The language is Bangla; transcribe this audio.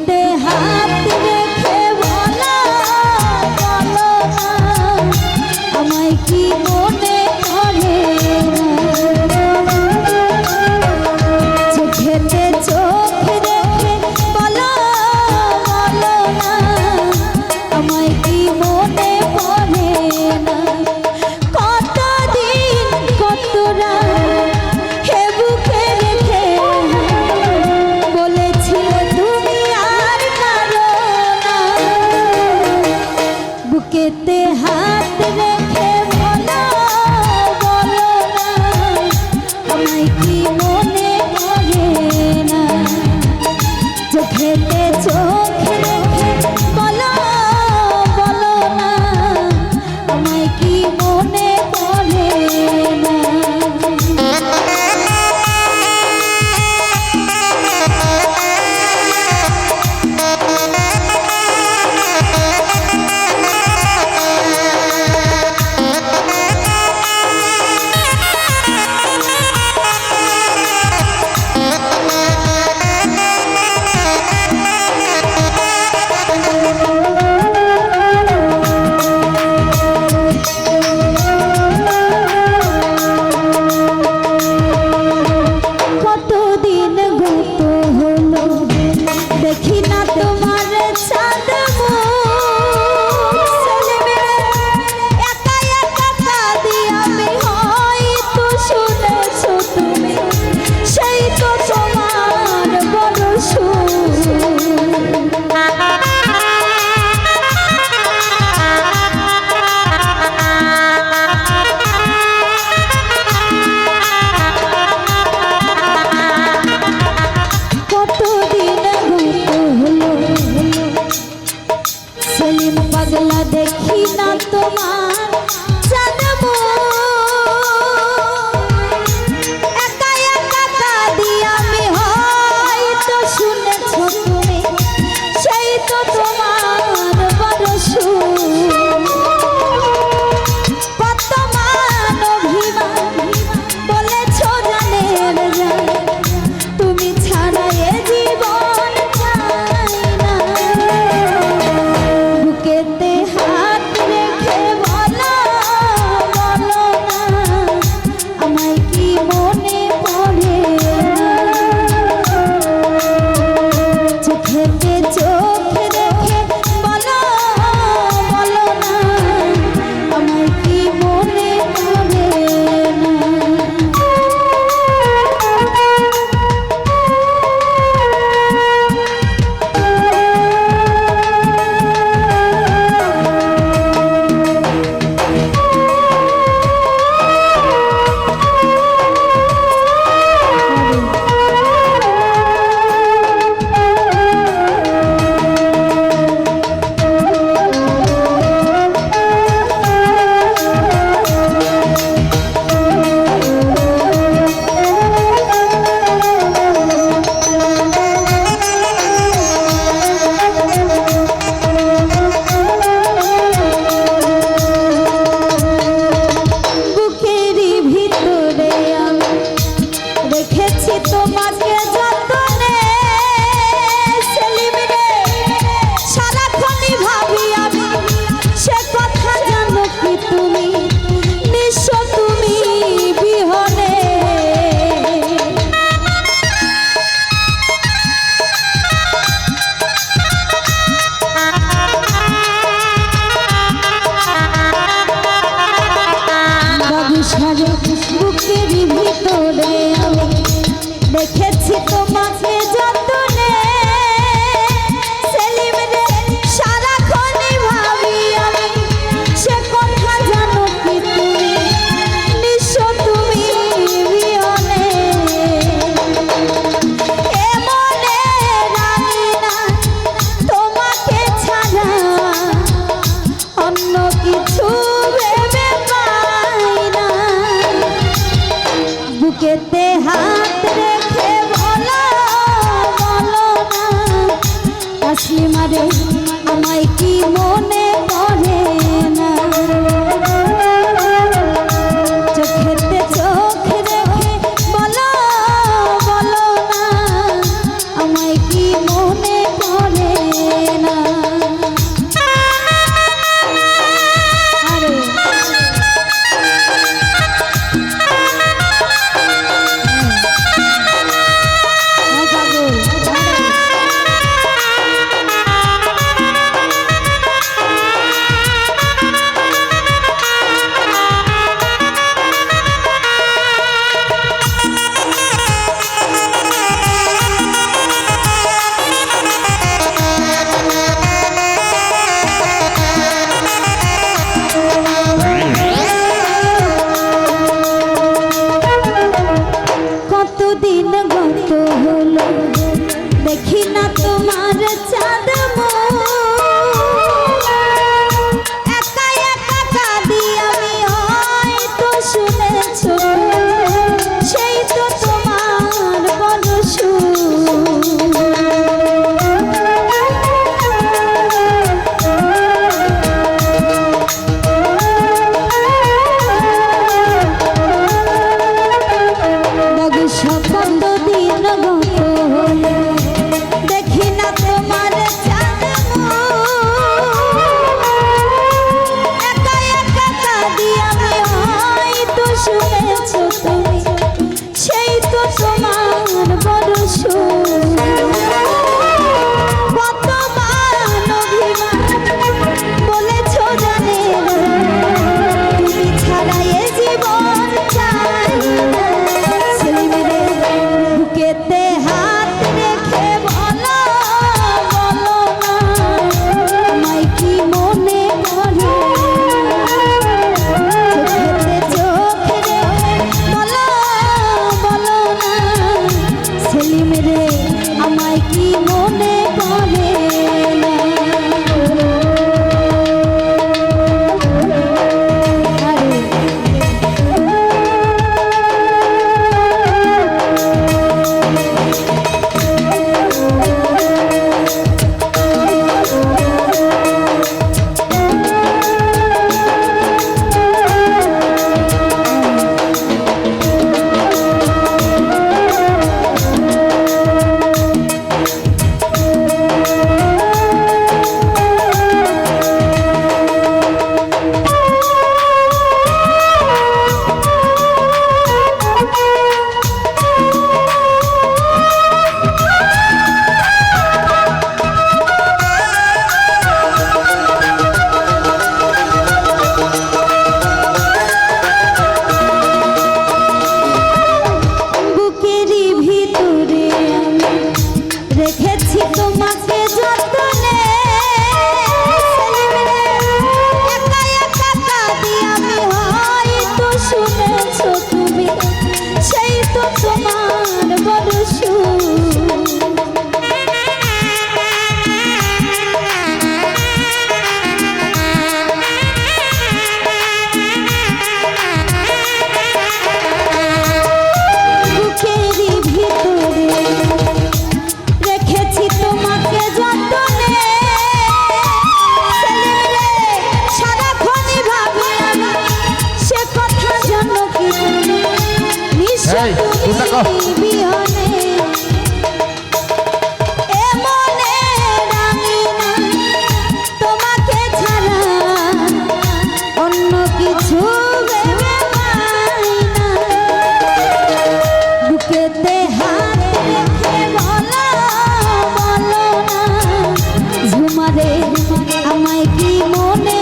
বুকেতে হাত রেখে বলো বলো না আমায় কি মনে পড়ে না চোখেতে চোখ রেখে বলো বলো না আমায় কি মনে পড়ে না কতদিন কত রাত হে বুকে রেখে বলেছিলে তুমি আর কারো না বুকেতে হাত রেখে বলো বলো না আমায় কি মনে পড়ে না চোখেতে চোখ রেখে বলো বলো না আমায় কি মনে পড়ে না কতদিন গত হলো দেখি না তোমার চাঁদ মুখ ছেলেমেয়ে একা একা কাঁদি আমি হয়তো শুনেছো তুমি সেই তো তোমার বড় সুখ কতদিন গত হলো সেলিম পাগলা দেখি না তোমার জানবো একা একা কাঁদি আমি হয়তো শুনেছো তুমি সেই তো তোমার বড় সুখ কত মান অভিমান বলেছো জানের জান তুমি ছাড়া এ জীবন চাই না বুকেতে হাত রেখে বলো বলো না আমায় কি মনে পড়ে না চোখেতে চোখ রেখে বলো বলো না আমায় কি মনে পড়ে না বুকেরই ভিতরে আমি রেখেছি তোমাকে যতনে সেলিম রে সারাক্ষণই ভাবি আমি সে কথা জানো কি তুমি নিঃস্ব তুমি বিহনে বাবুসারে বুকেরই ভিতরে আমি দেখেছি তোমাকে যতনে সেলিম রে সারাক্ষণই ভাবি আমি সে কথা জানো কি তুমি নিঃস্ব তুমি বিহনে এ মনে রাখি না তোমাকে ছাড়া অন্য কিছু ভেবে পাই না বুকেতে হাত রেখে বলো বলো না তাসলিমা রে আমায় কি মনে পড়ে না চোখেতে চোখ রেখে বলো বলো না আমায় কি মনে পড়ে তোমায় কি মনে